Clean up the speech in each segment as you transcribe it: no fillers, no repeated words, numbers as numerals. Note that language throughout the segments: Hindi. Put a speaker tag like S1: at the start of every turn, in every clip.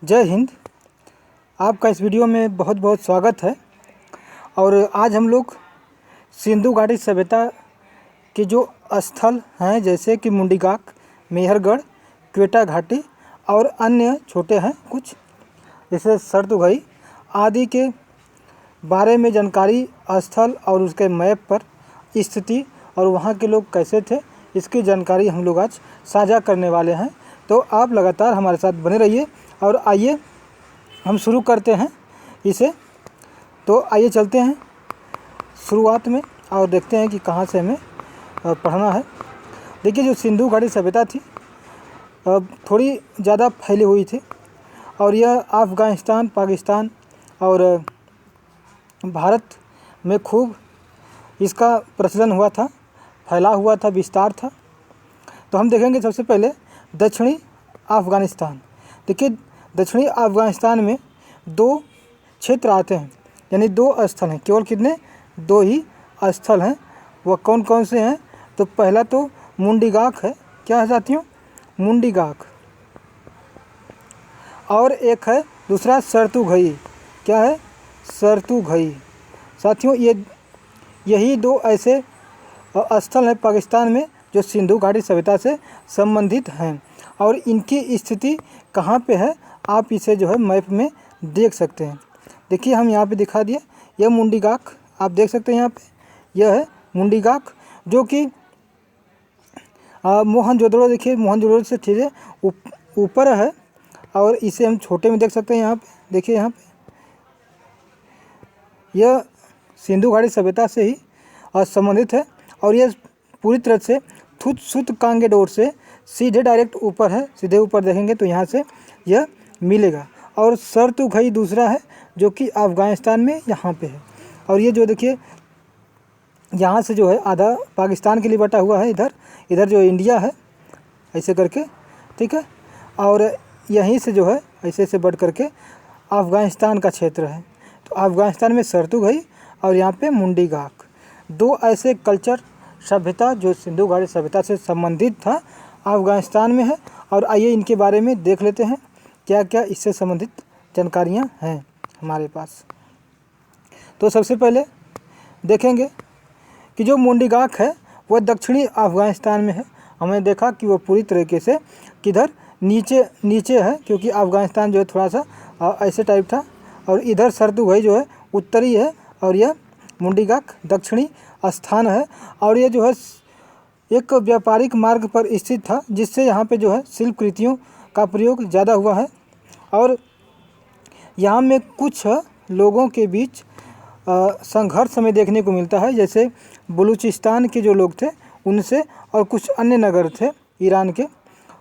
S1: जय हिंद। आपका इस वीडियो में बहुत बहुत स्वागत है। और आज हम लोग सिंधु घाटी सभ्यता के जो स्थल हैं जैसे कि मुंडीगाक, मेहरगढ़, क्वेटा घाटी और अन्य छोटे हैं कुछ जैसे सरतुघई आदि के बारे में जानकारी, स्थल और उसके मैप पर स्थिति और वहाँ के लोग कैसे थे, इसकी जानकारी हम लोग आज साझा करने वाले हैं। तो आप लगातार हमारे साथ बने रहिए और आइए हम शुरू करते हैं इसे। तो आइए चलते हैं शुरुआत में और देखते हैं कि कहाँ से हमें पढ़ना है। देखिए, जो सिंधु घाटी सभ्यता थी थोड़ी ज़्यादा फैली हुई थी और यह अफ़गानिस्तान, पाकिस्तान और भारत में खूब इसका प्रचलन हुआ था, फैला हुआ था, विस्तार था। तो हम देखेंगे सबसे पहले दक्षिणी अफ़गानिस्तान। देखिए, दक्षिणी अफ़गानिस्तान में दो क्षेत्र आते हैं, यानी दो स्थल हैं। केवल कितने? दो ही स्थल हैं। वह कौन कौन से हैं? तो पहला तो मुंडीगाक है। क्या है साथियों? मुंडीगाक। और एक है दूसरा सरतुघई। क्या है? सरतुघई। साथियों, यही दो ऐसे स्थल हैं पाकिस्तान में जो सिंधु घाटी सभ्यता से संबंधित हैं। और इनकी स्थिति कहाँ पे है आप इसे जो है मैप में देख सकते हैं। देखिए, हम यहाँ पे दिखा दिए, यह मुंडीगाक आप देख सकते हैं। यहाँ पे यह है मुंडीगाक जो कि मोहनजोदड़ो, देखिए मोहनजोदड़ो से सीधे ऊपर है और इसे हम छोटे में देख सकते हैं। यहाँ पे देखिए, यहाँ पे यह सिंधु घाटी सभ्यता से ही संबंधित है और यह पूरी तरह से थुत्सुतकांगेडोर से सीधे डायरेक्ट ऊपर है। सीधे ऊपर देखेंगे तो यहाँ से यह मिलेगा। और सरतुघई दूसरा है जो कि अफ़गानिस्तान में यहाँ पे है। और ये जो देखिए, यहाँ से जो है आधा पाकिस्तान के लिए बटा हुआ है, इधर जो इंडिया है ऐसे करके, ठीक है। और यहीं से जो है ऐसे से बढ़ करके अफ़गानिस्तान का क्षेत्र है। तो अफ़गानिस्तान में सरतुघई और यहाँ पे मुंडीगाक, दो ऐसे कल्चर, सभ्यता जो सिंधु घाटी सभ्यता से संबंधित था, अफ़गानिस्तान में है। और आइए इनके बारे में देख लेते हैं क्या क्या इससे संबंधित जानकारियाँ हैं हमारे पास। तो सबसे पहले देखेंगे कि जो मुंडीगाक है वह दक्षिणी अफ़गानिस्तान में है। हमने देखा कि वो पूरी तरीके से किधर नीचे है, क्योंकि अफ़गानिस्तान जो है थोड़ा सा ऐसे टाइप था। और इधर सरतुघई जो है उत्तरी है और यह मुंडीगाक दक्षिणी स्थान है। और ये जो है एक व्यापारिक मार्ग पर स्थित था, जिससे यहाँ पे जो है शिल्प कृतियों का प्रयोग ज़्यादा हुआ है। और यहाँ में कुछ लोगों के बीच संघर्ष हमें देखने को मिलता है, जैसे बलूचिस्तान के जो लोग थे उनसे, और कुछ अन्य नगर थे ईरान के,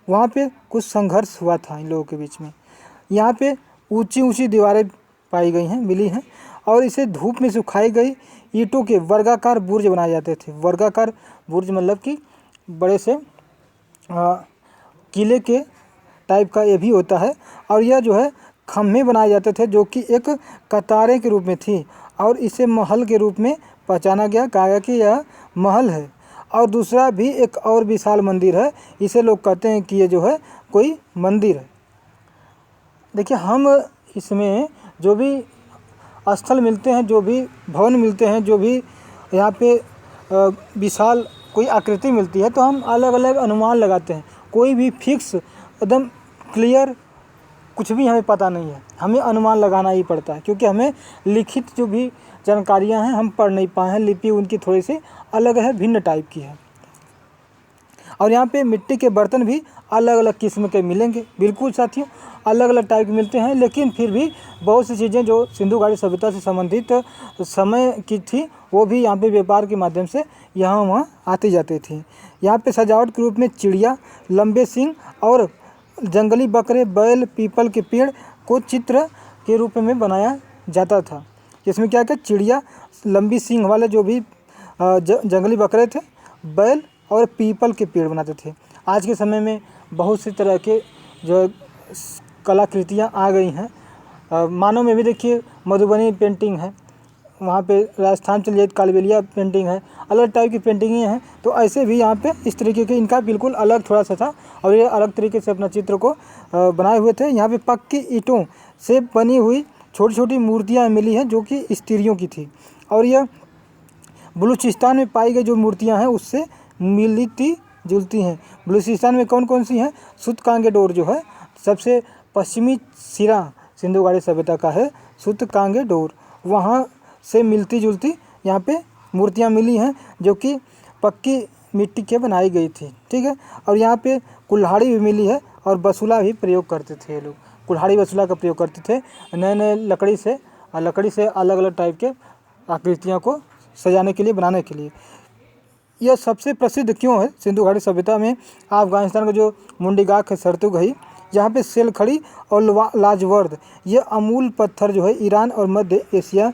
S1: वहाँ पे कुछ संघर्ष हुआ था इन लोगों के बीच में। यहाँ पे ऊंची ऊंची दीवारें पाई गई हैं, मिली हैं, और इसे धूप में सुखाई गई ईंटों के वर्गाकार बुर्ज बनाए जाते थे। वर्गाकार बुर्ज मतलब कि बड़े से किले के टाइप का ये भी होता है। और यह जो है खम्भे बनाए जाते थे जो कि एक कतारे के रूप में थी, और इसे महल के रूप में पहचाना गया, कहा गया कि यह महल है। और दूसरा भी एक और विशाल मंदिर है, इसे लोग कहते हैं कि ये जो है कोई मंदिर है। देखिए, हम इसमें जो भी स्थल मिलते हैं, जो भी भवन मिलते हैं, जो भी यहाँ पे विशाल कोई आकृति मिलती है, तो हम अलग अलग अनुमान लगाते हैं। कोई भी फिक्स एकदम क्लियर कुछ भी हमें पता नहीं है, हमें अनुमान लगाना ही पड़ता है, क्योंकि हमें लिखित जो भी जानकारियाँ हैं हम पढ़ नहीं पाए हैं। लिपि उनकी थोड़ी सी अलग है, भिन्न टाइप की है। और यहाँ पे मिट्टी के बर्तन भी अलग अलग किस्म के मिलेंगे। बिल्कुल साथियों, अलग अलग टाइप के मिलते हैं, लेकिन फिर भी बहुत सी चीज़ें जो सिंधु घाटी सभ्यता से संबंधित समय की थी वो भी यहाँ पे व्यापार के माध्यम से यहाँ वहाँ आती जाती थी। यहाँ पे सजावट के रूप में चिड़िया, लंबे सींग और जंगली बकरे, बैल, पीपल के पेड़ को चित्र के रूप में बनाया जाता था। जिसमें क्या क्या चिड़िया, लंबी सींग वाले जो भी जंगली बकरे थे, बैल और पीपल के पेड़ बनाते थे। आज के समय में बहुत सी तरह के जो कलाकृतियाँ आ गई हैं। मानव में भी देखिए मधुबनी पेंटिंग है, वहाँ पे राजस्थान चलिए जाइए, कालबेलिया पेंटिंग है, अलग टाइप की पेंटिंगें हैं। तो ऐसे भी यहाँ पे इस तरीके के इनका बिल्कुल अलग थोड़ा सा था और ये अलग तरीके से अपना चित्र को बनाए हुए थे। यहाँ पे पक्की ईंटों से बनी हुई छोटी छोटी मूर्तियाँ मिली हैं जो कि स्त्रियों की थी, और यह बलूचिस्तान में पाई गई जो मूर्तियाँ हैं उससे मिलती जुलती हैं। बलूचिस्तान में कौन कौन सी हैं? सूतकांगेडोर जो है सबसे पश्चिमी सिरा सिंधु घाटी सभ्यता का है, सूतकांगेडोर, वहाँ से मिलती जुलती यहाँ पे मूर्तियाँ मिली हैं जो कि पक्की मिट्टी के बनाई गई थी, ठीक है। और यहाँ पे कुल्हाड़ी भी मिली है और बसुला भी प्रयोग करते थे ये लोग, कुल्हाड़ी बसुला का प्रयोग करते थे नए नए लकड़ी से, और लकड़ी से अलग अलग टाइप के आकृतियों को सजाने के लिए, बनाने के लिए। यह सबसे प्रसिद्ध क्यों है सिंधु घाटी सभ्यता में? अफगानिस्तान का जो मुंडीगाक है, सरतुघई, यहाँ पे सेलखड़ी और लाजवर्द, ये अमूल पत्थर जो है ईरान और मध्य एशिया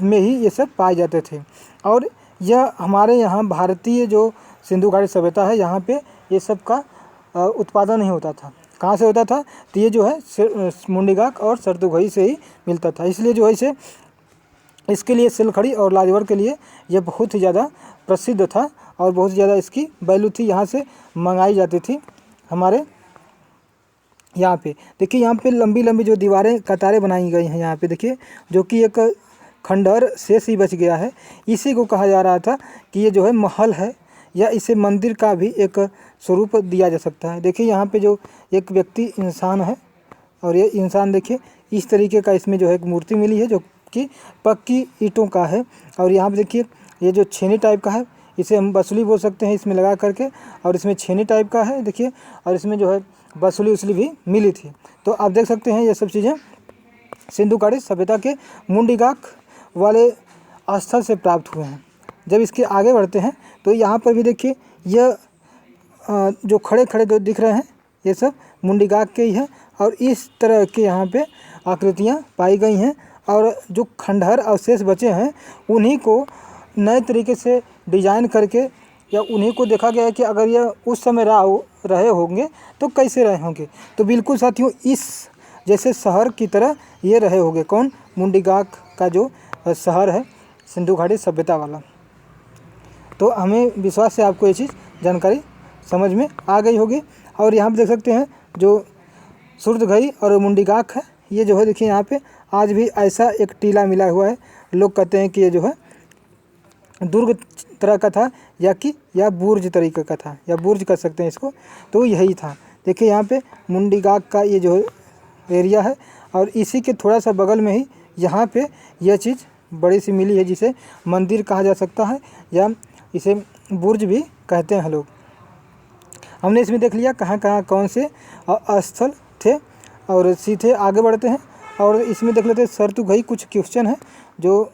S1: में ही ये सब पाए जाते थे। और यह हमारे यहाँ भारतीय जो सिंधु घाटी सभ्यता है यहाँ पे ये सब का उत्पादन नहीं होता था। कहाँ से होता था? तो ये जो है मुंडीगाक और सरतुघई से ही मिलता था। इसलिए जो है इसे इसके लिए सेलखड़ी और लाजवर्द के लिए यह बहुत ही ज़्यादा प्रसिद्ध था और बहुत ज़्यादा इसकी वैल्यू थी, यहाँ से मंगाई जाती थी हमारे यहाँ पे। देखिए यहाँ पे लंबी लंबी जो दीवारें कतारें बनाई गई हैं यहाँ पे देखिए, जो कि एक खंडहर शेष ही बच गया है। इसी को कहा जा रहा था कि ये जो है महल है, या इसे मंदिर का भी एक स्वरूप दिया जा सकता है। देखिए यहाँ पे जो एक व्यक्ति इंसान है, और ये इंसान देखिए इस तरीके का इसमें जो है एक मूर्ति मिली है जो कि पक्की ईंटों का है। और यहाँ पे देखिए ये जो छेनी टाइप का है, इसे हम बसुली बोल सकते हैं इसमें लगा करके, और इसमें छेनी टाइप का है देखिए, और इसमें जो है बसुली उसली भी मिली थी। तो आप देख सकते हैं ये सब चीज़ें सिंधु घाटी सभ्यता के मुंडीगाक वाले स्थल से प्राप्त हुए हैं। जब इसके आगे बढ़ते हैं तो यहाँ पर भी देखिए यह जो खड़े खड़े जो दिख रहे हैं ये सब मुंडीगाक के ही हैं, और इस तरह के यहाँ पे आकृतियाँ पाई गई हैं। और जो खंडहर अवशेष बचे हैं उन्हीं को नए तरीके से डिजाइन करके, या उन्हीं को देखा गया है कि अगर यह उस समय रहे होंगे तो कैसे रहे होंगे। तो बिल्कुल साथियों इस जैसे शहर की तरह ये रहे होंगे। कौन? मुंडीगाक का जो शहर है सिंधु घाटी सभ्यता वाला। तो हमें विश्वास है आपको ये चीज़ जानकारी समझ में आ गई होगी। और यहाँ पे देख सकते हैं जो सूरतघई और मुंडीगाक है, ये जो है देखिए यहाँ पे आज भी ऐसा एक टीला मिला हुआ है। लोग कहते हैं कि ये जो है दुर्ग तरह का था, या बुर्ज तरीके का था, या बुर्ज कर सकते हैं इसको, तो यही था। देखिए यहाँ पे मुंडीगाक का ये जो एरिया है, और इसी के थोड़ा सा बगल में ही यहाँ पे यह चीज़ बड़ी सी मिली है जिसे मंदिर कहा जा सकता है, या इसे बुर्ज भी कहते हैं लोग। हमने इसमें देख लिया कहाँ कहाँ कौन से स्थल थे, और सीधे आगे बढ़ते हैं और इसमें देख लेते हैं सरतुघई। कुछ क्वेश्चन है जो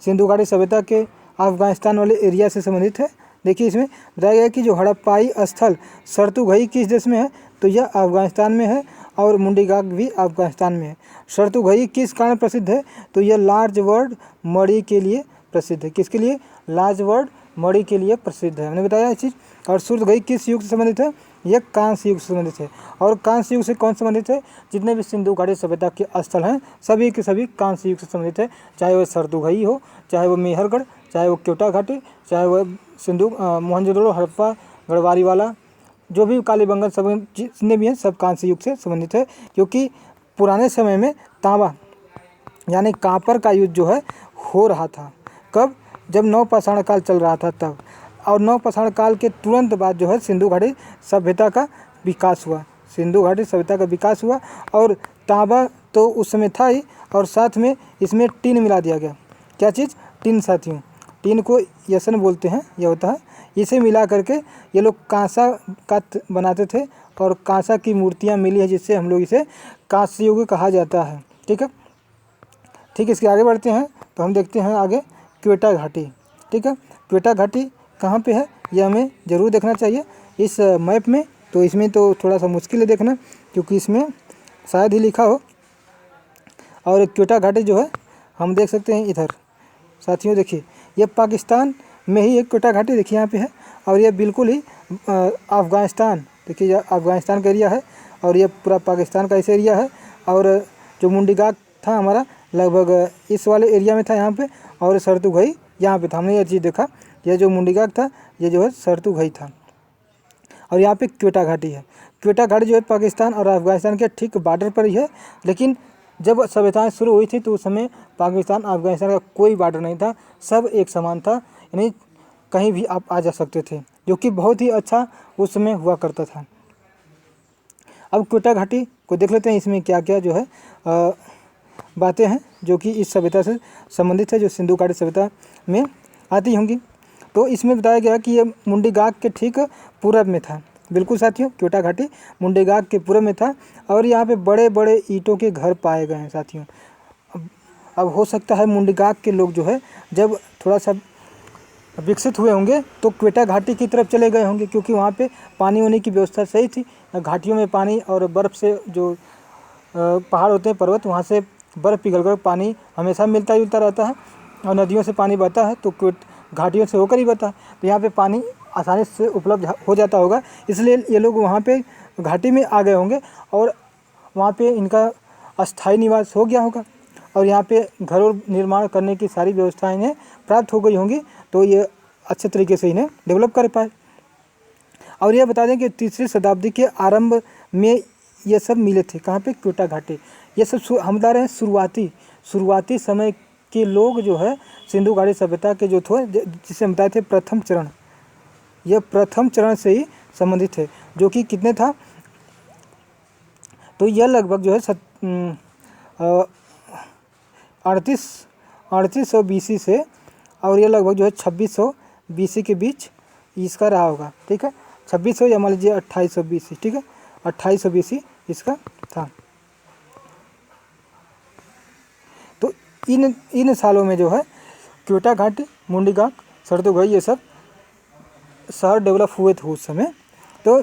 S1: सिंधु घाटी सभ्यता के अफगानिस्तान वाले एरिया से संबंधित है। देखिए इसमें बताया गया है कि जो हड़प्पाई स्थल सरतुघई किस देश में है? तो यह अफगानिस्तान में है, और मुंडीगाक भी अफगानिस्तान में है। सरतुघई किस कारण प्रसिद्ध है? तो यह लार्ज वर्ड मणि के लिए प्रसिद्ध है। किसके लिए? लार्ज वर्ड मणि के लिए प्रसिद्ध है, हमने बताया ये चीज़। और सूरतघई किस युग से संबंधित है? यह कांस्य युग से संबंधित है। और कांस्य युग से कौन संबंधित है? जितने भी सिंधु घाटी सभ्यता के स्थल हैं सभी के सभी कांस्य युग से संबंधित है, चाहे वह सरतुघई हो, चाहे वो मेहरगढ़, चाहे वो क्योटा घाटी, चाहे वह सिंधु मोहनजोदड़ो, हड़प्पा, गढ़वारी वाला, जो भी कालीबंगन सब जितने भी हैं सब कांस्य युग से संबंधित है। क्योंकि पुराने समय में तांबा यानी कांपर का युद्ध जो है हो रहा था। कब? जब नवपाषाण काल चल रहा था तब। और नवपाषाण काल के तुरंत बाद जो है सिंधु घाटी सभ्यता का विकास हुआ। सिंधु घाटी सभ्यता का विकास हुआ, और तांबा तो उस समय था ही, और साथ में इसमें टीन मिला दिया गया। क्या चीज़? टीन साथियों। टीन को यसन बोलते हैं, यह होता है। इसे मिला करके ये लोग कांसा का बनाते थे, और कांसा की मूर्तियाँ मिली है जिससे हम लोग इसे कांस्य युग कहा जाता है। ठीक है, ठीक। इसके आगे बढ़ते हैं तो हम देखते हैं आगे क्वेटा घाटी। ठीक है, क्वेटा घाटी कहाँ पे है यह हमें ज़रूर देखना चाहिए इस मैप में। तो इसमें तो थोड़ा सा मुश्किल है देखना, क्योंकि इसमें शायद ही लिखा हो। और क्वेटा घाटी जो है हम देख सकते हैं इधर साथियों। देखिए ये पाकिस्तान में ही एक क्वेटा घाटी देखिए यहाँ पे है, और यह बिल्कुल ही अफ़गानिस्तान, देखिए यह अफ़गानिस्तान का एरिया है, और यह पूरा पाकिस्तान का ऐसे एरिया है। और जो मुंडीगाक था हमारा लगभग इस वाले एरिया में था यहाँ पे, और सरतुघई यहाँ पे था। हमने यह चीज़ देखा, यह जो मुंडीगाक था ये जो है सरतुघई था। और यहाँ पे क्वेटा घाटी है। क्वेटा घाटी जो है पाकिस्तान और अफगानिस्तान के ठीक बॉर्डर पर ही है। लेकिन जब सभ्यताएं शुरू हुई थी तो उस समय पाकिस्तान अफगानिस्तान का कोई बॉर्डर नहीं था, सब एक समान था, यानी कहीं भी आप आ जा सकते थे, जो कि बहुत ही अच्छा उस समय हुआ करता था। अब क्वेटा घाटी को देख लेते हैं, इसमें क्या क्या जो है बातें हैं जो कि इस सभ्यता से संबंधित है, जो सिंधु घाटी सभ्यता में आती होंगी। तो इसमें बताया गया कि ये मुंडीगाक के ठीक पूरब में था। बिल्कुल साथियों, क्वेटा घाटी मुंडीगाक के पूरब में था और यहाँ पे बड़े बड़े ईंटों के घर पाए गए हैं साथियों। अब हो सकता है मुंडीगाक के लोग जो है जब थोड़ा सा विकसित हुए होंगे तो क्वेटा घाटी की तरफ चले गए होंगे, क्योंकि वहाँ पे पानी होने की व्यवस्था सही थी। घाटियों में पानी और बर्फ़ से जो पहाड़ होते हैं, पर्वत, वहाँ से बर्फ़ पिघलकर पानी हमेशा मिलता जुलता रहता है और नदियों से पानी बहता है तो घाटियों से होकर ही बहता है। तो यहाँ पे पानी आसानी से उपलब्ध हो जाता होगा, इसलिए ये लोग वहाँ पे घाटी में आ गए होंगे और वहाँ पे इनका अस्थायी निवास हो गया होगा और यहाँ पे घरों निर्माण करने की सारी व्यवस्थाएं इन्हें प्राप्त हो गई होंगी, तो ये अच्छे तरीके से इन्हें डेवलप कर पाए। और यह बता दें कि 3री शताब्दी के आरंभ में ये सब मिले थे। कहाँ पे? क्वेटा घाटी। ये सब हम बता रहे हैं शुरुआती समय के लोग जो है सिंधु घाटी सभ्यता के जो थे, जिसे हम बताए थे प्रथम चरण, यह प्रथम चरण से ही संबंधित है, जो कि कितने था, तो यह लगभग जो है 3800 BC से और ये लगभग जो है 2600 BC के बीच इसका रहा होगा। ठीक है, 2600 या मान लीजिए 2800 BC। ठीक है, 2800 BC इसका था। तो इन सालों में जो है क्वेटा घाटी, मुंडीगाक, सरतुघई ये सब शहर डेवलप हुए थे उस समय। तो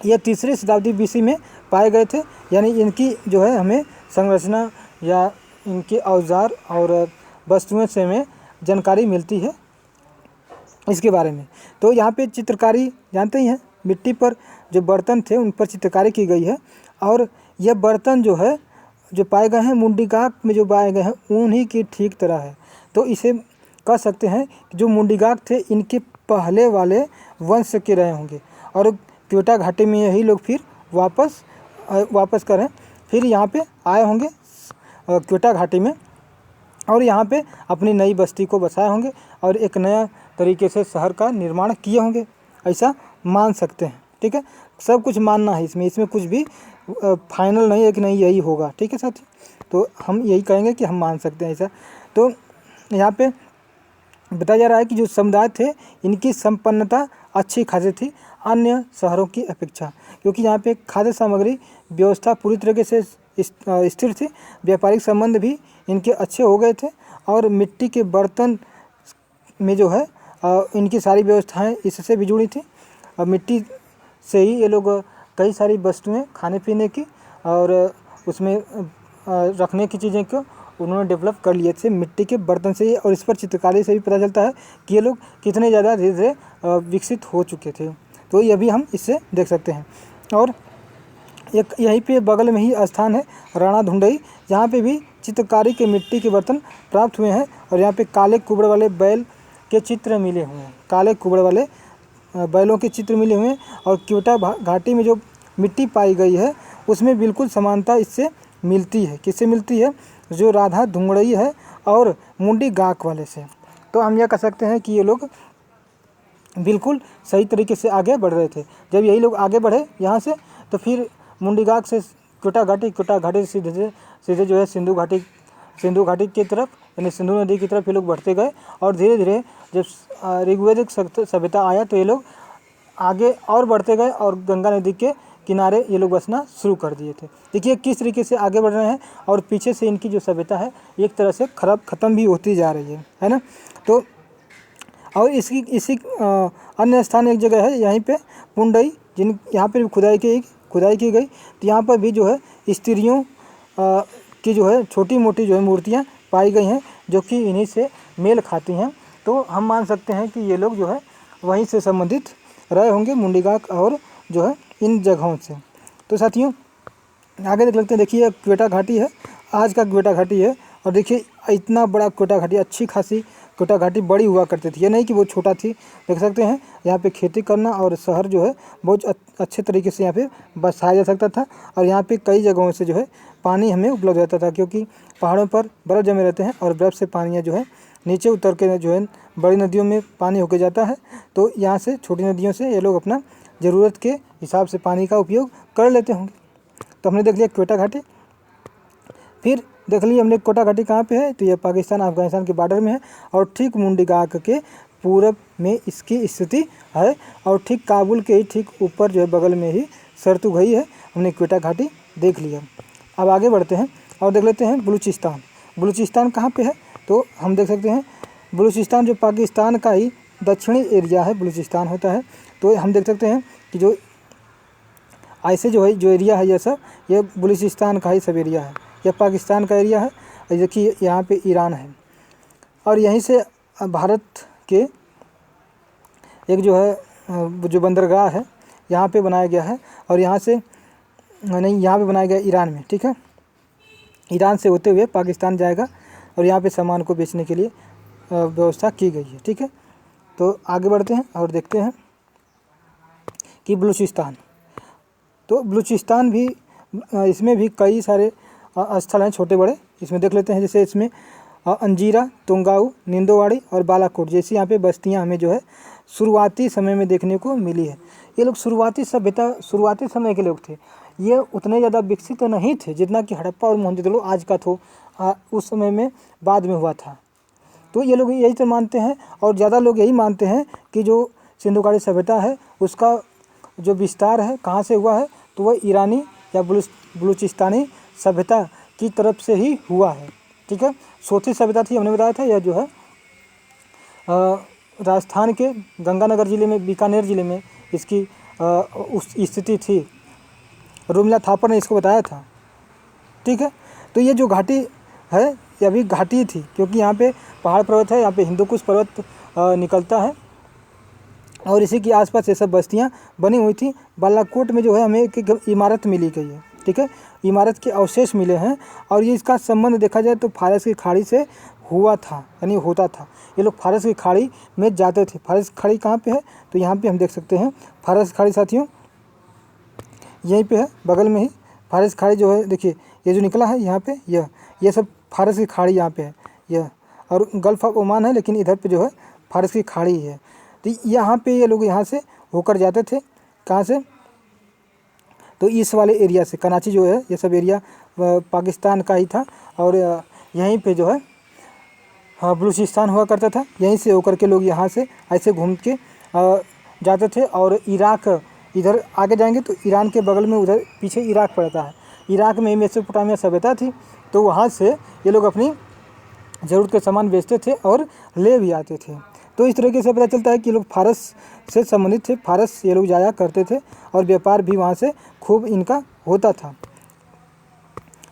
S1: यह 3री शताब्दी BC में पाए गए थे, यानी इनकी जो है हमें संरचना या इनके औजार और वस्तुओं से हमें जानकारी मिलती है इसके बारे में। तो यहाँ पे चित्रकारी जानते ही हैं, मिट्टी पर जो बर्तन थे उन पर चित्रकारी की गई है और यह बर्तन जो है जो पाए गए हैं मुंडीगाक में जो पाए गए हैं उन्हीं की ठीक तरह है। तो इसे कह सकते हैं कि जो मुंडीगाक थे इनके पहले वाले वंश के रहे होंगे और क्वेटा घाटी में यही लोग फिर वापस करें फिर यहाँ पे आए होंगे क्वेटा घाटी में और यहाँ पे अपनी नई बस्ती को बसाए होंगे और एक नया तरीके से शहर का निर्माण किए होंगे, ऐसा मान सकते हैं। ठीक है, सब कुछ मानना है इसमें कुछ भी फाइनल नहीं है कि नहीं यही होगा। ठीक है साथी, तो हम यही कहेंगे कि हम मान सकते हैं ऐसा। तो यहाँ पे बताया जा रहा है कि जो समुदाय थे इनकी संपन्नता अच्छी खासी थी अन्य शहरों की अपेक्षा, क्योंकि यहाँ पे खाद्य सामग्री व्यवस्था पूरी तरीके से स्थिर थी, व्यापारिक संबंध भी इनके अच्छे हो गए थे और मिट्टी के बर्तन में जो है इनकी सारी व्यवस्थाएं इससे भी जुड़ी थी और मिट्टी से ही ये लोग कई सारी वस्तुएं खाने पीने की और उसमें रखने की चीज़ें को उन्होंने डेवलप कर लिए थे मिट्टी के बर्तन से ही। और इस पर चित्रकारी से भी पता चलता है कि ये लोग कितने ज़्यादा धीरे धीरे विकसित हो चुके थे, तो ये भी हम इससे देख सकते हैं। और एक यहीं पे बगल में ही स्थान है राणा धुंडई, जहाँ पे भी चित्रकारी के मिट्टी के बर्तन प्राप्त हुए हैं और यहाँ पे काले कुबड़ वाले बैल के चित्र मिले हुए हैं, काले कुबड़ वाले बैलों के चित्र मिले हुए हैं। और क्वेटा घाटी में जो मिट्टी पाई गई है उसमें बिल्कुल समानता इससे मिलती है। किससे मिलती है? जो राणा धुंडई है और मुंडीगाक वाले से। तो हम यह कह सकते हैं कि ये लोग बिल्कुल सही तरीके से आगे बढ़ रहे थे। जब यही लोग आगे बढ़े यहाँ से तो फिर मुंडीगाक से क्वेटा घाटी से सीधे जो है सिंधु घाटी की तरफ यानी सिंधु नदी की तरफ ये लोग बढ़ते गए और धीरे धीरे जब ऋग्वैदिक सभ्यता आया तो ये लोग आगे और बढ़ते गए और गंगा नदी के किनारे ये लोग बसना शुरू कर दिए थे। देखिए किस तरीके से आगे बढ़ रहे हैं और पीछे से इनकी जो सभ्यता है एक तरह से ख़त्म भी होती जा रही है ना। तो और इसी अन्य स्थान एक जगह है यहीं पे पुंडई, यहाँ पर खुदाई की गई। तो यहाँ पर भी जो है स्त्रियों की जो है छोटी मोटी जो है मूर्तियाँ पाई गई हैं जो कि इन्हीं से मेल खाती हैं। तो हम मान सकते हैं कि ये लोग जो है वहीं से संबंधित रहे होंगे मुंडीगाक और जो है इन जगहों से। तो साथियों आगे देख लेते हैं। देखिए क्वेटा घाटी है, आज का क्वेटा घाटी है। और देखिए इतना बड़ा क्वेटा घाटी, अच्छी खासी क्वेटा घाटी बड़ी हुआ करती थी, ये नहीं कि वो छोटा थी। देख सकते हैं यहाँ पे खेती करना और शहर जो है बहुत अच्छे तरीके से यहाँ पे बसाया जा सकता था। और यहाँ पे कई जगहों से जो है पानी हमें उपलब्ध रहता था, क्योंकि पहाड़ों पर बर्फ़ जमे रहते हैं और बर्फ़ से पानी जो है नीचे उतर के जो है बड़ी नदियों में पानी होके जाता है। तो यहाँ से छोटी नदियों से ये लोग अपना ज़रूरत के हिसाब से पानी का उपयोग कर लेते होंगे। तो हमने देख लिया क्वेटा घाटी। फिर देख लिया हमने क्वेटा घाटी कहाँ पे है, तो ये पाकिस्तान अफगानिस्तान के बॉर्डर में है। और ठीक मुंडीगाग के पूरब में इसकी स्थिति है। और ठीक काबुल के ही ठीक ऊपर जो है बगल में ही सरतुघई है। हमने क्वेटा घाटी देख लिया। अब आगे बढ़ते हैं और देख लेते हैं बलूचिस्तान। बलूचिस्तान कहाँ पे है, तो हम देख सकते हैं बलूचिस्तान जो पाकिस्तान का ही दक्षिणी एरिया है बलूचिस्तान होता है। तो हम देख सकते हैं कि जो ऐसे जो एरिया है ये सब, ये बलूचिस्तान का ही सब एरिया है। यह पाकिस्तान का एरिया है। और देखिए यहाँ पे ईरान है, और यहीं से भारत के एक जो है जो बंदरगाह है यहाँ पे बनाया गया है। और यहाँ से नहीं, यहाँ पे बनाया गया ईरान में, ठीक है। ईरान से होते हुए पाकिस्तान जाएगा और यहाँ पे सामान को बेचने के लिए व्यवस्था की गई है, ठीक है। तो आगे बढ़ते हैं और देखते हैं कि बलूचिस्तान, तो बलूचिस्तान भी इसमें भी कई सारे स्थल हैं छोटे बड़े। इसमें देख लेते हैं, जैसे इसमें अंजीरा, तुंगाऊ, निंदोवाड़ी और बालाकोट जैसी यहाँ पे बस्तियाँ हमें जो है शुरुआती समय में देखने को मिली है। ये लोग शुरुआती सभ्यता, शुरुआती समय के लोग थे। ये उतने ज़्यादा विकसित तो नहीं थे जितना कि हड़प्पा और मोहनजोदड़ो आज का थो उस समय में बाद में हुआ था। तो ये लोग यही तो मानते हैं, और ज़्यादा लोग यही मानते हैं कि जो सिंधु घाटी सभ्यता है उसका जो विस्तार है कहाँ से हुआ है, तो वह ईरानी या बलूचिस्तानी सभ्यता की तरफ से ही हुआ है, ठीक है। सोथी सभ्यता थी, हमने बताया था। यह जो है राजस्थान के गंगानगर ज़िले में, बीकानेर ज़िले में इसकी उस स्थिति थी। रूमिला थापर ने इसको बताया था, ठीक है। तो ये जो घाटी है ये अभी घाटी थी, क्योंकि यहाँ पे पहाड़ पर्वत है, यहाँ पे हिंदुकुश पर्वत निकलता है और इसी के आसपास ये सब बस्तियाँ बनी हुई थी। बालाकोट में जो है हमें एक इमारत मिली गई है, ठीक है। इमारत के अवशेष मिले हैं और ये इसका संबंध देखा जाए तो फारस की खाड़ी से हुआ था, यानी होता था। ये लोग फारस की खाड़ी में जाते थे। फारस की खाड़ी कहाँ पे है, तो यहाँ पे हम देख सकते हैं फारस की खाड़ी साथियों, यहीं पे है बगल में ही फारस की खाड़ी जो है। देखिए ये जो निकला है यहाँ पे, ये सब फारस की खाड़ी यहाँ पे है यह, और गल्फ ऑफ ओमान है, लेकिन इधर पे जो है फारस की खाड़ी है। तो यहाँ पे ये लोग यहाँ से होकर जाते थे, कहाँ से, तो इस वाले एरिया से। कराची जो है ये सब एरिया पाकिस्तान का ही था, और यहीं पे जो है बलूचिस्तान हुआ करता था। यहीं से होकर के लोग यहाँ से ऐसे घूम के जाते थे। और इराक, इधर आगे जाएंगे तो ईरान के बगल में उधर पीछे इराक पड़ता है। इराक में मेसोपोटामिया सभ्यता थी, तो वहाँ से ये लोग अपनी ज़रूरत के सामान बेचते थे और ले भी आते थे। तो इस तरीके से पता चलता है कि लोग फारस से संबंधित थे, फारस ये लोग जाया करते थे और व्यापार भी वहाँ से खूब इनका होता था।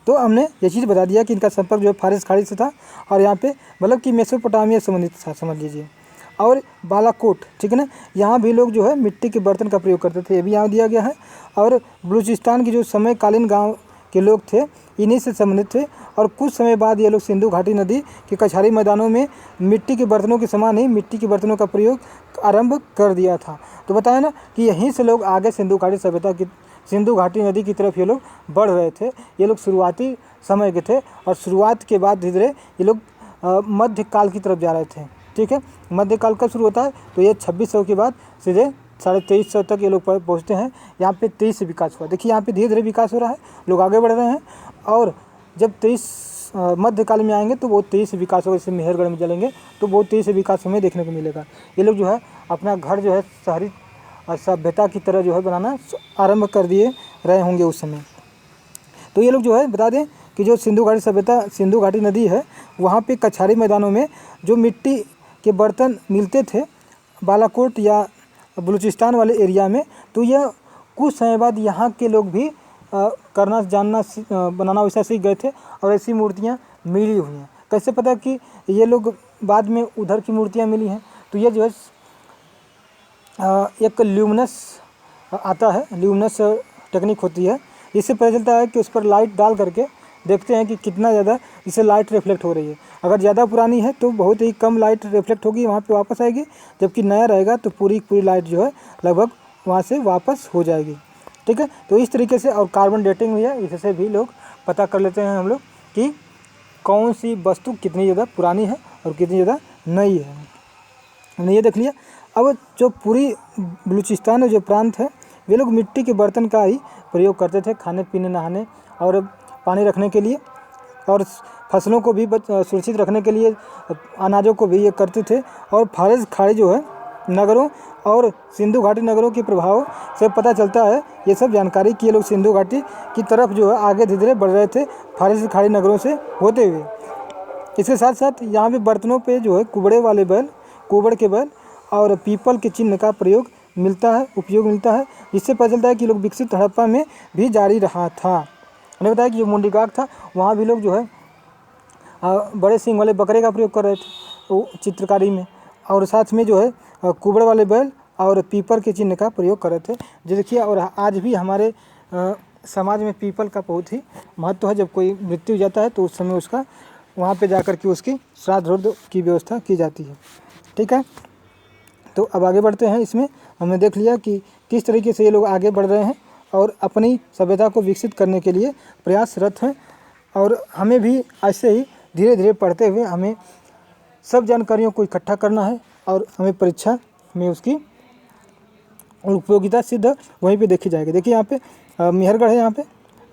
S1: तो हमने ये चीज़ बता दिया कि इनका संपर्क जो है फारस खाड़ी से था, और यहाँ पे मतलब कि मेसोपोटामिया संबंधित था, समझ लीजिए। और बालाकोट, ठीक है ना, यहाँ भी लोग जो है मिट्टी के बर्तन का प्रयोग करते थे, ये भी यहाँ दिया गया है। और बलूचिस्तान के जो समयकालीन गाँव के लोग थे इन्हीं से संबंधित थे। और कुछ समय बाद ये लोग सिंधु घाटी नदी के कछारी मैदानों में मिट्टी के बर्तनों के समान ही मिट्टी के बर्तनों का प्रयोग आरंभ कर दिया था। तो बताया ना कि यहीं से लोग आगे सिंधु घाटी सभ्यता की, सिंधु घाटी नदी की तरफ ये लोग बढ़ रहे थे। ये लोग शुरुआती समय के थे, और शुरुआत के बाद धीरे धीरे ये लोग मध्यकाल की तरफ जा रहे थे, ठीक है। मध्यकाल कब शुरू होता है, तो ये 2600 के बाद सीधे 2350 तक ये लोग पहुँचते हैं। यहाँ पे 23 से विकास हुआ। देखिए यहाँ पे धीरे धीरे विकास हो रहा है, लोग आगे बढ़ रहे हैं। और जब 23 मध्यकाल में आएंगे तो वो 23 से विकास होगा। जैसे मेहरगढ़ में चलेंगे तो वो 23 से विकास हमें देखने को मिलेगा। ये लोग जो है अपना घर जो है शहरी सभ्यता की तरह जो है बनाना आरंभ कर दिए रहे होंगे उस समय। तो ये लोग जो है बता दें कि जो सिंधु घाटी सभ्यता, सिंधु घाटी नदी है, वहाँ पे कछारी मैदानों में जो मिट्टी के बर्तन मिलते थे बालाकोट या बलूचिस्तान वाले एरिया में, तो यह कुछ समय बाद यहाँ के लोग भी करना, जानना, बनाना वैसा सीख गए थे। और ऐसी मूर्तियाँ मिली हुई हैं। कैसे पता कि ये लोग बाद में उधर की मूर्तियाँ मिली हैं, तो ये जो है एक ल्यूमिनस आता है, ल्यूमिनस टेक्निक होती है इससे पता चलता है कि उस पर लाइट डाल करके देखते हैं कि कितना ज़्यादा इससे लाइट रिफ्लेक्ट हो रही है। अगर ज़्यादा पुरानी है तो बहुत ही कम लाइट रिफ्लेक्ट होगी, वहाँ पे वापस आएगी, जबकि नया रहेगा तो पूरी पूरी लाइट जो है लगभग वहाँ से वापस हो जाएगी। ठीक है, तो इस तरीके से, और कार्बन डेटिंग भी है, इससे भी लोग पता कर लेते हैं हम लोग कि कौन सी वस्तु कितनी ज़्यादा पुरानी है और कितनी ज़्यादा नई है। हमने ये देख लिया। अब जो पूरी बलूचिस्तान में जो प्रांत है, वे लोग मिट्टी के बर्तन का ही प्रयोग करते थे खाने पीने, नहाने और पानी रखने के लिए, और फसलों को भी सुरक्षित रखने के लिए अनाजों को भी ये करते थे। और फारस खाड़ी जो है नगरों और सिंधु घाटी नगरों के प्रभाव से पता चलता है ये सब जानकारी कि ये लोग सिंधु घाटी की तरफ जो है आगे धीरे धीरे बढ़ रहे थे फारस खाड़ी नगरों से होते हुए। इसके साथ साथ यहाँ पे बर्तनों पे जो है कुबड़े वाले बैल, कुबड़ के बैल और पीपल के चिन्ह का प्रयोग मिलता है, उपयोग मिलता है, जिससे पता चलता है कि लोग विकसित हड़प्पा में भी जारी रहा था। हमने बताया कि जो मुंडी गाग था वहाँ भी लोग जो है बड़े सींग वाले बकरे का प्रयोग कर रहे थे वो चित्रकारी में, और साथ में जो है कुबड़ वाले बैल और पीपल के चिन्ह का प्रयोग कर रहे थे। जो देखिए, और आज भी हमारे समाज में पीपल का बहुत ही महत्व है। जब कोई मृत्यु हो जाता है तो उस समय उसका वहाँ पे जाकर के उसकी श्राद्ध की व्यवस्था की जाती है। ठीक है, तो अब आगे बढ़ते हैं। इसमें हमने देख लिया कि किस तरीके से ये लोग आगे बढ़ रहे हैं और अपनी सभ्यता को विकसित करने के लिए प्रयासरत हैं, और हमें भी ऐसे ही धीरे धीरे पढ़ते हुए हमें सब जानकारियों को इकट्ठा करना है, और हमें परीक्षा में उसकी उपयोगिता सिद्ध वहीं पे देखी जाएगी। देखिए यहाँ पे मेहरगढ़ है, यहाँ पे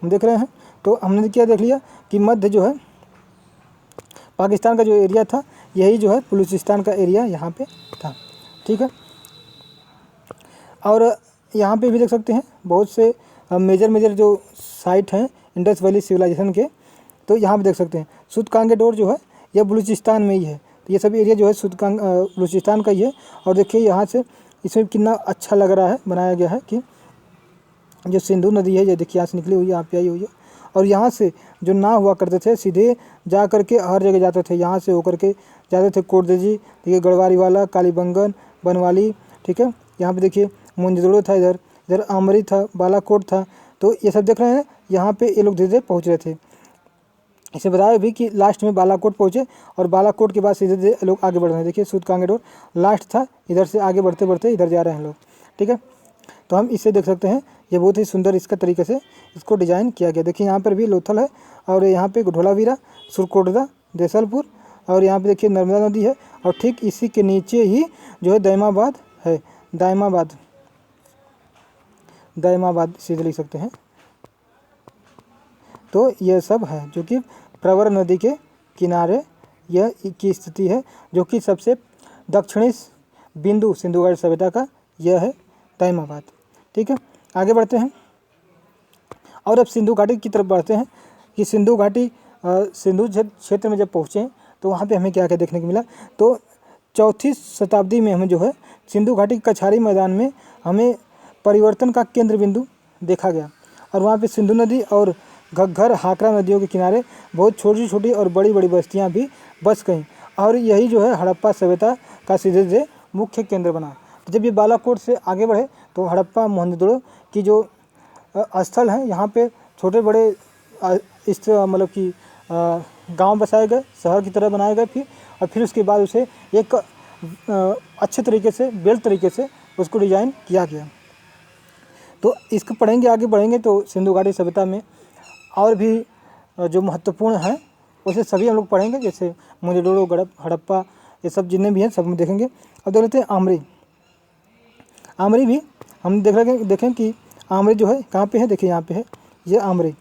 S1: हम देख रहे हैं। तो हमने क्या देख लिया कि मध्य जो है पाकिस्तान का जो एरिया था, यही जो है बलूचिस्तान का एरिया यहाँ पे था। ठीक है, और यहाँ पे भी देख सकते हैं बहुत से मेजर जो साइट हैं इंडस वैली सिविलाइजेशन के। तो यहाँ पे देख सकते हैं सुदकांगेडोर जो है यह बलूचिस्तान में ही है। तो ये सब एरिया जो है बलूचिस्तान का ही है। और देखिए यहाँ से इसमें कितना अच्छा लग रहा है, बनाया गया है कि जो सिंधु नदी है, ये देखिए यहाँ से निकली हुई है, यहाँ पे आई हुई है। और यहाँ से जो नाव हुआ करते थे सीधे जा करके हर जगह जाते थे, यहाँ से होकर के जाते थे कोटदेजी, देखिए गढ़वारी वाला, कालीबंगन, बनवाली। ठीक है, यहाँ पे देखिए मुंजदड़ो था, इधर आमरी था, बालाकोट था। तो ये सब देख रहे हैं, यहाँ पे ये लोग धीरे धीरे पहुँच रहे थे। इसे बताया भी कि लास्ट में बालाकोट पहुँचे, और बालाकोट के बाद सीधे धीरे लोग आगे बढ़ रहे हैं। देखिए सुदकांगेडोर लास्ट था, इधर से आगे बढ़ते बढ़ते इधर जा रहे हैं लोग। ठीक है, तो हम इसे देख सकते हैं, ये बहुत ही सुंदर इसका तरीके से इसको डिज़ाइन किया गया। देखिए यहाँ पर भी लोथल है, और यहाँ पे ढोलावीरा, सुरकोटदा, देसलपुर, और यहाँ पे देखिए नर्मदा नदी है, और ठीक इसी के नीचे ही जो है दायमाबाद है, दायमाबाद सीधे लिख सकते हैं। तो यह सब है जो कि प्रवर नदी के किनारे यह की स्थिति है, जो कि सबसे दक्षिणी बिंदु सिंधु घाटी सभ्यता का यह है दायमाबाद। ठीक है, आगे बढ़ते हैं और अब सिंधु घाटी की तरफ बढ़ते हैं कि सिंधु घाटी सिंधु क्षेत्र में जब पहुँचे तो वहाँ पे हमें क्या क्या देखने को मिला। तो 4वीं शताब्दी में हमें जो है सिंधु घाटी के कछारी मैदान में हमें परिवर्तन का केंद्र बिंदु देखा गया, और वहाँ पे सिंधु नदी और घग्घर, हाकरा नदियों के किनारे बहुत छोटी छोटी और बड़ी बड़ी बस्तियाँ भी बस गईं, और यही जो है हड़प्पा सभ्यता का सीधे सीधे मुख्य केंद्र बना। तो जब ये बालाकोट से आगे बढ़े तो हड़प्पा मोहनजोदड़ो की जो स्थल हैं, यहाँ पे छोटे बड़े इस मतलब कि गांव बसाए गए, शहर की तरह बनाए गए, फिर उसके बाद उसे एक अच्छे तरीके से बेल्ट तरीके से उसको डिज़ाइन किया गया। तो इसको पढ़ेंगे, आगे बढ़ेंगे तो सिंधु घाटी सभ्यता में और भी जो महत्वपूर्ण हैं वैसे सभी हम लोग पढ़ेंगे, जैसे मोहनजोदड़ो, हड़प्पा, ये सब जितने भी हैं सब हम देखेंगे। अब देख लेते हैं आमरी भी हम देखें कि आमरी जो है कहाँ पे है। देखिए यहाँ पे है ये आमरी।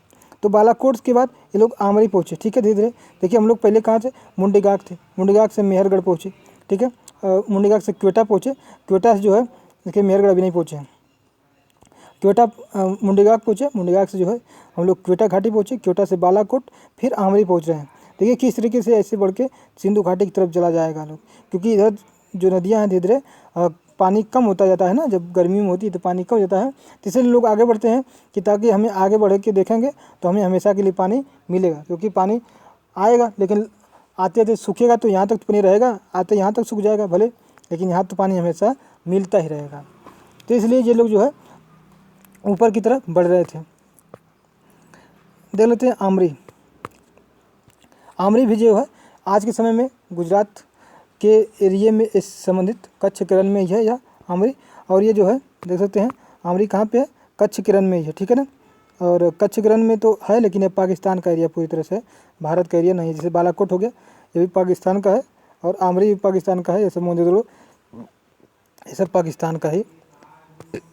S1: तो बालाकोट के बाद ये लोग आमरी पहुँचे। ठीक है, धीरे धीरे देखिए हम लोग पहले कहाँ थे, मुंडीगाग थे, मुंडीगाग से मेहरगढ़ पहुँचे। ठीक है, मुंडीगाग से क्वेटा पहुँचे, क्वेटा से जो है देखिए मेहरगढ़ अभी नहीं पहुँचे हैं, क्वेटा मुंडीगाग पहुँचे, मुंडीगाग से जो है हम लोग क्वेटा घाटी पहुँचे, क्वेटा से बालाकोट, फिर आमरी पहुँच रहे हैं। देखिए किस तरीके से ऐसे बढ़ के सिंधु घाटी की तरफ चला जाएगा लोग, क्योंकि इधर जो नदियाँ हैं धीरे धीरे पानी कम होता जाता है ना, जब गर्मी में होती है तो पानी कम हो जाता है। तो इसलिए लोग आगे बढ़ते हैं कि ताकि हमें आगे बढ़ के देखेंगे तो हमें हमेशा के लिए पानी मिलेगा, क्योंकि पानी आएगा लेकिन आते आते सूखेगा तो यहाँ तक तो पानी रहेगा, आते यहाँ तक सूख जाएगा भले, लेकिन यहाँ तो पानी हमेशा मिलता ही रहेगा। तो इसलिए ये लोग जो है ऊपर की तरफ बढ़ रहे थे। देख लेते हैं आमरी। आमरी भी जो है आज के समय में गुजरात के एरिए में इस संबंधित कच्छ किरण में ही है यह आमरी। और ये जो है देख सकते हैं आमरी कहाँ पे है, कच्छ किरण में ही है, ठीक है ना। और कच्छ किरण में तो है लेकिन ये पाकिस्तान का एरिया पूरी तरह से, भारत का एरिया नहीं। जैसे बालाकोट हो गया ये भी पाकिस्तान का है और आमरी भी पाकिस्तान का है, ये सब मोइंदुद्दीन ये सब पाकिस्तान का ही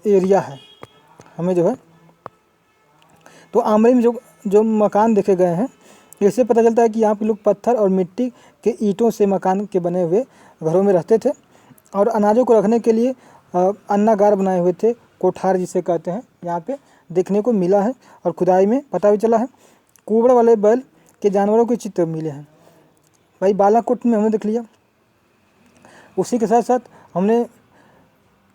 S1: एरिया है हमें जो है। तो आमरी में जो मकान देखे गए हैं इससे पता चलता है कि यहाँ पे लोग पत्थर और मिट्टी के ईंटों से मकान के बने हुए घरों में रहते थे और अनाजों को रखने के लिए अन्नागार बनाए हुए थे, कोठार जिसे कहते हैं, यहाँ पे देखने को मिला है। और खुदाई में पता भी चला है कुबड़ वाले बैल के जानवरों के चित्र मिले हैं। भाई बालाकोट में हमने देख लिया, उसी के साथ साथ हमने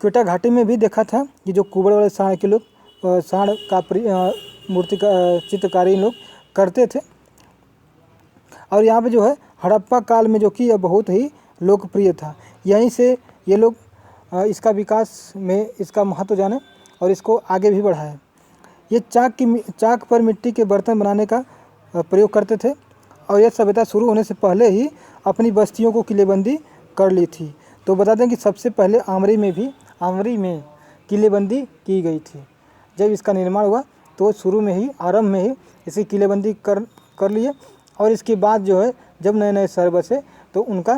S1: क्वेटा घाटी में भी देखा था कि जो कुबड़ वाले सांड के लोग सांड का मूर्ति का चित्रकारी लोग करते थे। और यहाँ पे जो है हड़प्पा काल में जो कि यह बहुत ही लोकप्रिय था, यहीं से ये लोग इसका विकास में इसका महत्व जाने और इसको आगे भी बढ़ाए। ये चाक पर मिट्टी के बर्तन बनाने का प्रयोग करते थे और यह सभ्यता शुरू होने से पहले ही अपनी बस्तियों को किलेबंदी कर ली थी। तो बता दें कि सबसे पहले आमरी में किलेबंदी की गई थी। जब इसका निर्माण हुआ तो शुरू में ही आरंभ में ही इसे किलेबंदी कर लिए और इसके बाद जो है जब नए नए शहर बसे तो उनका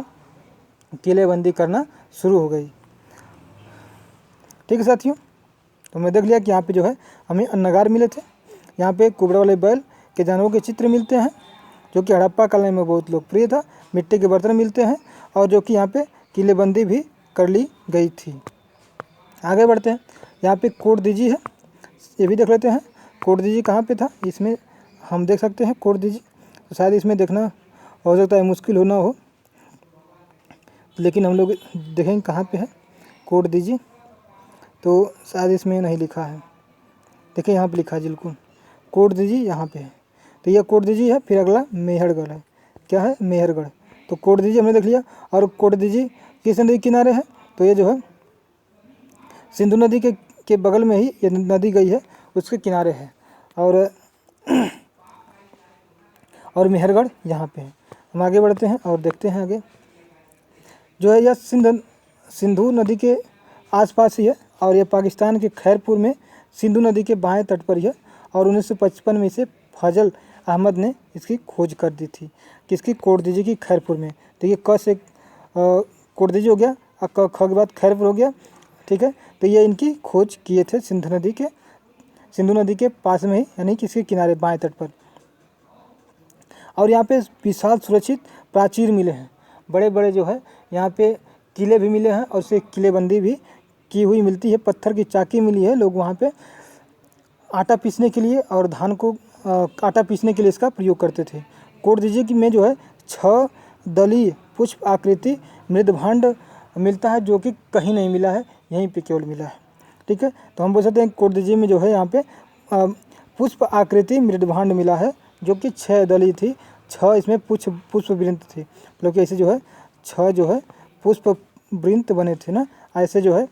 S1: किलेबंदी करना शुरू हो गई। ठीक है साथियों, तो मैं देख लिया कि यहाँ पे जो है हमें अन्नगार मिले थे, यहाँ पे कुबड़ वाले बैल के जानवरों के चित्र मिलते हैं जो कि हड़प्पा काल में बहुत लोकप्रिय था, मिट्टी के बर्तन मिलते हैं और जो कि यहाँ पे किलेबंदी भी कर ली गई थी। आगे बढ़ते हैं, यहाँ पे कोट दीजी है, ये भी देख लेते हैं। कोट दीजी कहाँ पे था, इसमें हम देख सकते हैं कोट दीजी। तो शायद इसमें देखना हो सकता है मुश्किल हो ना हो, लेकिन हम लोग देखेंगे कहाँ पे है कोट दीजी। तो शायद इसमें नहीं लिखा है, देखिए यहाँ पे लिखा है बिल्कुल कोट दीजी यहाँ पे है। तो यह कोट दीजी है, फिर अगला मेहरगढ़ है। क्या है, मेहरगढ़। तो कोट दीजी हमने देख लिया। और कोट दीजी किस नदी के किनारे है, तो ये जो है सिंधु नदी के बगल में ही ये नदी गई है, उसके किनारे है। और मेहरगढ़ यहाँ पे है। हम आगे बढ़ते हैं और देखते हैं आगे जो है यह सिंधु नदी के आसपास ही है और यह पाकिस्तान के खैरपुर में सिंधु नदी के बाएं तट पर ही है। और 1955 में इसे फजल अहमद ने इसकी खोज कर दी थी, किसकी, कोट दीजी की खैरपुर में। तो ये क से कोट दीजी हो गया और ख के बाद खैरपुर हो गया, ठीक है। तो ये इनकी खोज किए थे सिंधु नदी के पास में ही, यानी कि इसके किनारे बाएं तट पर। और यहाँ पे विशाल सुरक्षित प्राचीर मिले हैं, बड़े बड़े जो है यहाँ पे किले भी मिले हैं और उसे किलेबंदी भी की हुई मिलती है। पत्थर की चाकी मिली है, लोग वहाँ पे आटा पीसने के लिए और धान को आटा पीसने के लिए इसका प्रयोग करते थे। कोट दीजी में जो है 6 दलीय पुष्प आकृति मृदभांड मिलता है जो कि कहीं नहीं मिला है, यहीं पे केवल मिला है, ठीक है। तो हम बोल सकते हैं कोट दीजी में जो है यहाँ पे पुष्प आकृति मृदभांड मिला है जो कि 6 दली थी, 6 इसमें पुष्प वृंत थे, मतलब कि ऐसे जो है 6 जो है पुष्प वृंत बने थे ना, ऐसे जो है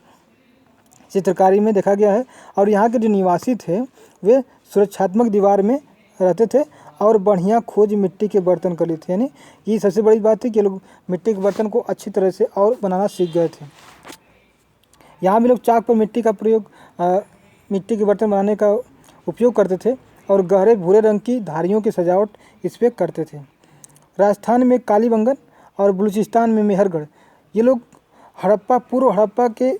S1: चित्रकारी में देखा गया है। और यहाँ के जो निवासी थे वे सुरक्षात्मक दीवार में रहते थे और बढ़िया खोज मिट्टी के बर्तन कर लिए थे, यानी ये सबसे बड़ी बात थी कि लोग मिट्टी के बर्तन को अच्छी तरह से और बनाना सीख गए थे। यहाँ भी लोग चाक पर मिट्टी के बर्तन बनाने का उपयोग करते थे और गहरे भूरे रंग की धारियों की सजावट इस पर करते थे। राजस्थान में कालीबंगन और बलूचिस्तान में मेहरगढ़, ये लोग पूर्व हड़प्पा के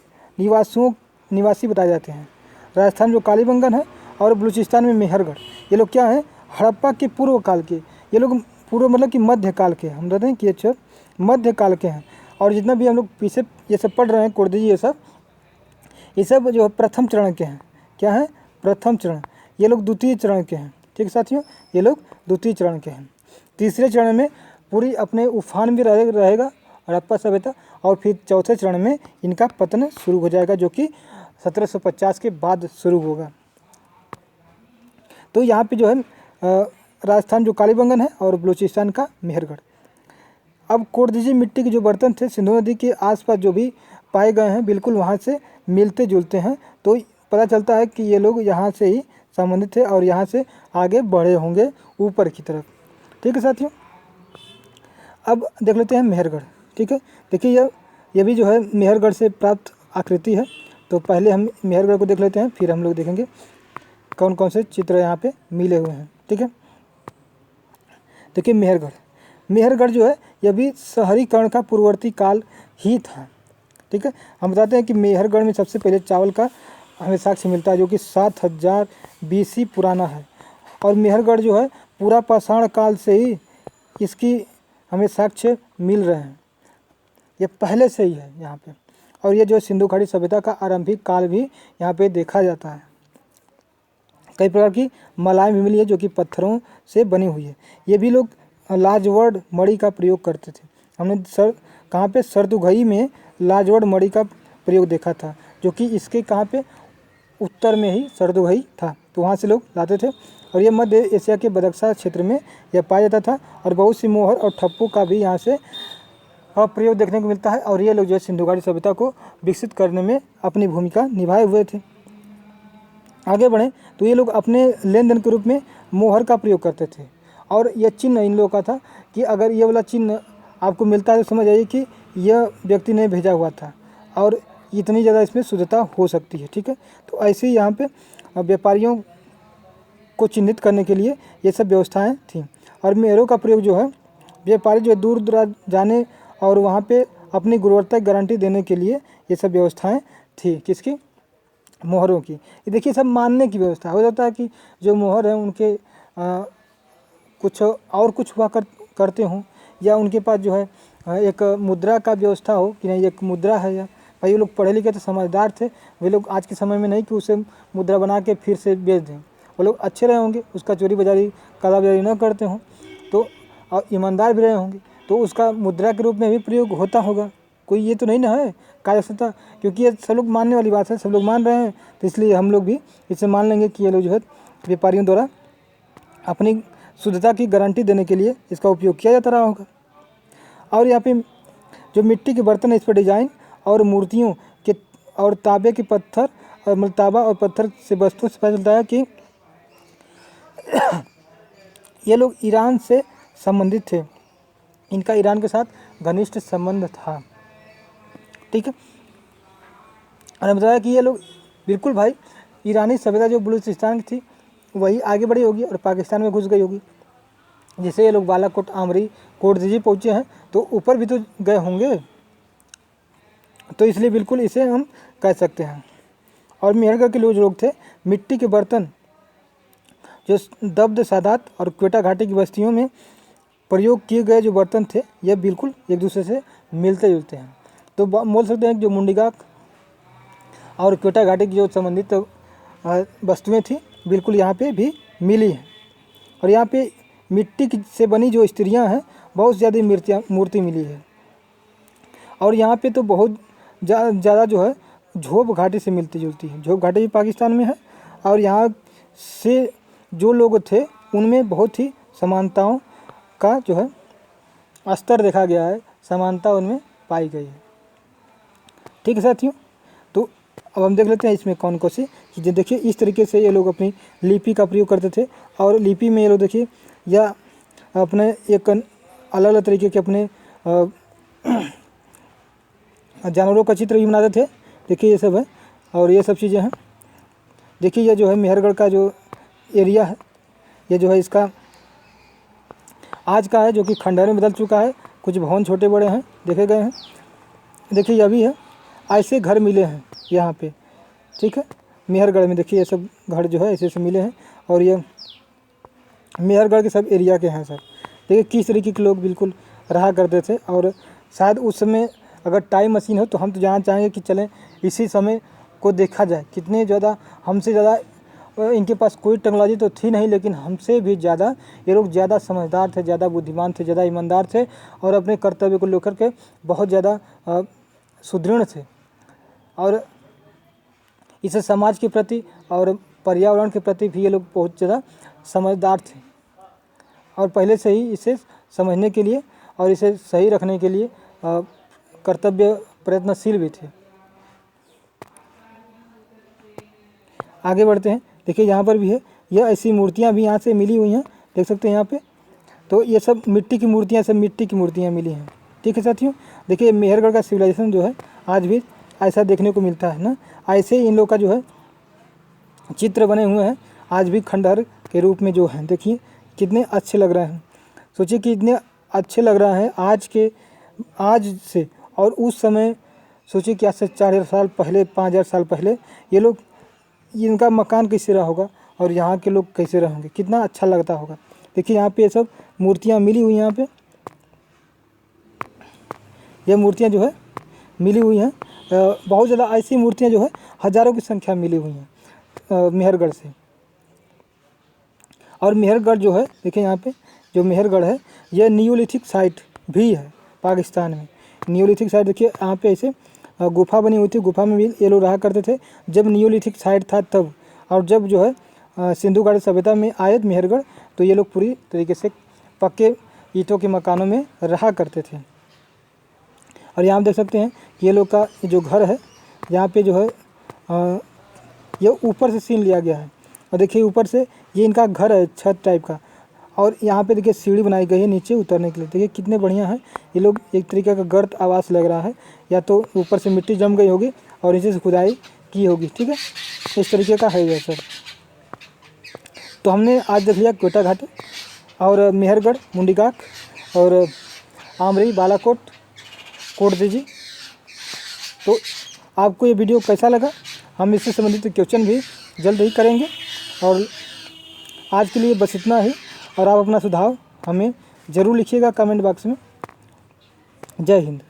S1: निवासी बताए जाते हैं। राजस्थान जो कालीबंगन है और बलूचिस्तान में मेहरगढ़, ये लोग क्या है, हड़प्पा के पूर्व काल के, ये लोग पूर्व मतलब कि मध्य काल के, हम कहते हैं कि अच्छा मध्य काल के हैं। और जितना भी हम लोग पीछे ये सब पढ़ रहे हैं कोट दीजी, ये सब जो है प्रथम चरण के हैं। क्या है, प्रथम चरण, ये लोग द्वितीय चरण के हैं, ठीक है साथियों, ये लोग द्वितीय चरण के हैं। तीसरे चरण में पूरी अपने उफान में रहेगा हड़प्पा सभ्यता और फिर चौथे चरण में इनका पतन शुरू हो जाएगा जो कि 1750 के बाद शुरू होगा। तो यहाँ पे जो है राजस्थान जो कालीबंगन है और बलूचिस्तान का मेहरगढ़। अब कोट दीजी मिट्टी के जो बर्तन थे सिंधु नदी के आसपास जो भी पाए गए हैं बिल्कुल वहाँ से मिलते जुलते हैं। तो पता चलता है कि ये लोग यहाँ से ही संबंधित थे और यहाँ से आगे बढ़े होंगे ऊपर की तरफ। ठीक है साथियों, अब देख लेते हैं मेहरगढ़। ठीक है, देखिए ये भी जो है मेहरगढ़ से प्राप्त आकृति है। तो पहले हम मेहरगढ़ को देख लेते हैं, फिर हम लोग देखेंगे कौन कौन से चित्र यहाँ पे मिले हुए हैं। ठीक है, देखिए मेहरगढ़ जो है यह भी शहरीकरण का पूर्ववर्ती काल ही था। ठीक है, हम बताते हैं कि मेहरगढ़ में सबसे पहले चावल का हमें साक्ष्य मिलता है जो कि 7000 BC पुराना है। और मेहरगढ़ जो है पूरा पाषाण काल से ही इसकी हमें साक्ष्य मिल रहे हैं, ये पहले से ही है यहाँ पे। और ये जो सिंधु घाटी सभ्यता का आरंभिक काल भी यहाँ पे देखा जाता है। कई प्रकार की मलाएं भी मिली है जो कि पत्थरों से बनी हुई है। ये भी लोग लाजवर्ड मणि का प्रयोग करते थे। हमने कहाँ पे सरदुघई में लाजवर्ड मणि का प्रयोग देखा था, जो कि इसके कहाँ पे उत्तर में ही सरदुघई था, तो वहाँ से लोग लाते थे। और ये मध्य एशिया के बदख्शां क्षेत्र में यह पाया जाता था। और बहुत सी मोहर और ठप्पू का भी यहाँ से प्रयोग देखने को मिलता है। और ये लोग जो है सिंधु घाटी सभ्यता को विकसित करने में अपनी भूमिका निभाए हुए थे। आगे बढ़ें तो ये लोग अपने लेन देन के रूप में मोहर का प्रयोग करते थे। और यह चिन्ह इन लोगों का था कि अगर ये वाला चिन्ह आपको मिलता है तो समझ आइए कि यह व्यक्ति ने भेजा हुआ था और इतनी ज़्यादा इसमें शुद्धता हो सकती है। ठीक है, तो ऐसे ही यहाँ पे व्यापारियों को चिन्हित करने के लिए ये सब व्यवस्थाएं थीं। और मेहरों का प्रयोग जो है व्यापारी जो दूर दराज जाने और वहाँ पे अपनी गुणवत्ता की गारंटी देने के लिए ये सब व्यवस्थाएं थी। किसकी? मोहरों की। ये देखिए सब मानने की व्यवस्था हो जाता है कि जो मोहर है उनके कुछ और कुछ हुआ करते हों, या उनके पास जो है एक मुद्रा का व्यवस्था हो कि नहीं एक मुद्रा है। या भाई ये लोग पढ़े लिखे थे, समझदार थे, वे लोग आज के समय में नहीं कि उसे मुद्रा बना के फिर से बेच दें। वो लोग अच्छे रहे होंगे, उसका चोरी बाजारी कालाबाजारी न करते हों, तो और ईमानदार भी रहे होंगे, तो उसका मुद्रा के रूप में भी प्रयोग होता होगा। कोई ये तो नहीं ना है कहा जा सकता, क्योंकि ये सब लोग मानने वाली बात है, सब लोग मान रहे हैं, तो इसलिए हम लोग भी इसे मान लेंगे कि ये लोग जो है व्यापारियों द्वारा अपनी शुद्धता की गारंटी देने के लिए इसका उपयोग किया जाता रहा होगा। और यहाँ पे जो मिट्टी के बर्तन है, इस पर डिजाइन और मूर्तियों के और तांबे के पत्थर और मलताबा और पत्थर से वस्तुओं से पता चलता है कि ये लोग ईरान से संबंधित थे। इनका ईरान के साथ घनिष्ठ संबंध था। ठीक है, और हमें बताया कि ये लोग बिल्कुल भाई ईरानी सभ्यता जो बलूचिस्तान की थी वही आगे बढ़ी होगी और पाकिस्तान में घुस गई होगी। जैसे ये लोग बालाकोट, आमरी, कोटदीजी पहुँचे हैं तो ऊपर भी तो गए होंगे, तो इसलिए बिल्कुल इसे हम कह सकते हैं। और मेहरगढ़ के लोग थे मिट्टी के बर्तन जो दब्द, सादात और क्वेटा घाटी की बस्तियों में प्रयोग किए गए जो बर्तन थे, यह बिल्कुल एक दूसरे से मिलते जुलते हैं। तो बोल सकते हैं कि जो मुंडीगाक और क्वेटा घाटी की जो संबंधित वस्तुएं थी बिल्कुल यहाँ पे भी मिली हैं। और यहाँ पे मिट्टी से बनी जो स्त्रियाँ हैं बहुत ज़्यादा मूर्ति मिली है। और यहाँ पे तो बहुत ज़्यादा जो है झोप घाटी से मिलती जुलती है। झोप घाटी भी पाकिस्तान में है और यहाँ से जो लोग थे उनमें बहुत ही समानताओं का जो है स्तर देखा गया है, समानता उनमें पाई गई है। ठीक है साथियों, तो अब हम देख लेते हैं इसमें कौन कौन सी चीज़ें। देखिए इस तरीके से ये लोग अपनी लिपि का प्रयोग करते थे। और लिपि में ये लोग देखिए या अपने एक अलग अलग तरीके के अपने जानवरों का चित्र भी बनाते थे। देखिए ये सब है और ये सब चीज़ें हैं। देखिए ये जो है मेहरगढ़ का जो एरिया है, ये जो है इसका आज का है जो कि खंडहर में बदल चुका है। कुछ भवन छोटे बड़े हैं देखे गए हैं। देखिए यह भी है, ऐसे घर मिले हैं यहाँ पे। ठीक है, मेहरगढ़ में देखिए ये सब घर जो है ऐसे ऐसे मिले हैं और ये मेहरगढ़ के सब एरिया के हैं सर। देखिए किस तरीके के लोग बिल्कुल रहा करते थे। और शायद उस समय अगर टाइम मशीन हो तो हम तो जानना चाहेंगे कि चलें इसी समय को देखा जाए, कितने ज़्यादा हमसे ज़्यादा इनके पास कोई टेक्नोलॉजी तो थी नहीं, लेकिन हमसे भी ज़्यादा ये लोग ज़्यादा समझदार थे, ज़्यादा बुद्धिमान थे, ज़्यादा ईमानदार थे और अपने कर्तव्य को लेकर के बहुत ज़्यादा सुदृढ़ थे। और इसे समाज के प्रति और पर्यावरण के प्रति भी ये लोग बहुत ज़्यादा समझदार थे और पहले से ही इसे समझने के लिए और इसे सही रखने के लिए कर्तव्य प्रयत्नशील भी थे। आगे बढ़ते हैं देखिए यहाँ पर भी है, यह ऐसी मूर्तियाँ भी यहाँ से मिली हुई हैं, देख सकते हैं यहाँ पे। तो ये सब मिट्टी की मूर्तियाँ, सब मिट्टी की मूर्तियाँ मिली हैं। ठीक है साथियों, देखिए मेहरगढ़ का सिविलाइजेशन जो है आज भी ऐसा देखने को मिलता है ना। ऐसे ही इन लोग का जो है चित्र बने हुए हैं आज भी खंडहर के रूप में जो है। देखिए कितने अच्छे लग रहे हैं, सोचिए कि इतने अच्छे लग रहा है आज से, और उस समय सोचिए कि आज से 4000 साल पहले, 5000 साल पहले ये लोग, इनका मकान कैसे रहा होगा और यहाँ के लोग कैसे रहेंगे, कितना अच्छा लगता होगा। देखिए यहाँ पे ये सब मूर्तियाँ मिली हुई हैं, यहाँ पे ये मूर्तियाँ जो है मिली हुई हैं। बहुत ज़्यादा ऐसी मूर्तियाँ जो है हज़ारों की संख्या मिली हुई हैं मेहरगढ़ से। और मेहरगढ़ जो है, देखिए यहाँ पे जो मेहरगढ़ है यह नियोलिथिक साइट भी है पाकिस्तान में। नियोलिथिक साइट देखिए यहाँ पे ऐसे गुफा बनी हुई थी, गुफा में भी ये लोग रहा करते थे जब नियोलिथिक साइट था तब। और जब जो है सिंधु घाटी सभ्यता में आए मेहरगढ़, तो ये लोग पूरी तरीके से पक्के ईंटों के मकानों में रहा करते थे। और यहाँ देख सकते हैं ये लोग का जो घर है, यहाँ पे जो है ये ऊपर से सीन लिया गया है। और देखिए ऊपर से ये इनका घर है, छत टाइप का। और यहाँ पे देखिए सीढ़ी बनाई गई है नीचे उतरने के लिए। देखिए कितने बढ़िया है, ये लोग एक तरीके का गर्त आवास लग रहा है, या तो ऊपर से मिट्टी जम गई होगी और नीचे से खुदाई की होगी। ठीक है, इस तरीके का है ये सब। तो हमने आज देख लिया कोयटा घाटी और मेहरगढ़, मुंडीकाक और आमरी, बालाकोट, कोटदीजी। तो आपको ये वीडियो कैसा लगा, हम इससे संबंधित क्वेश्चन भी जल्द ही करेंगे। और आज के लिए बस इतना ही, और आप अपना सुझाव हमें ज़रूर लिखिएगा कमेंट बॉक्स में। जय हिंद।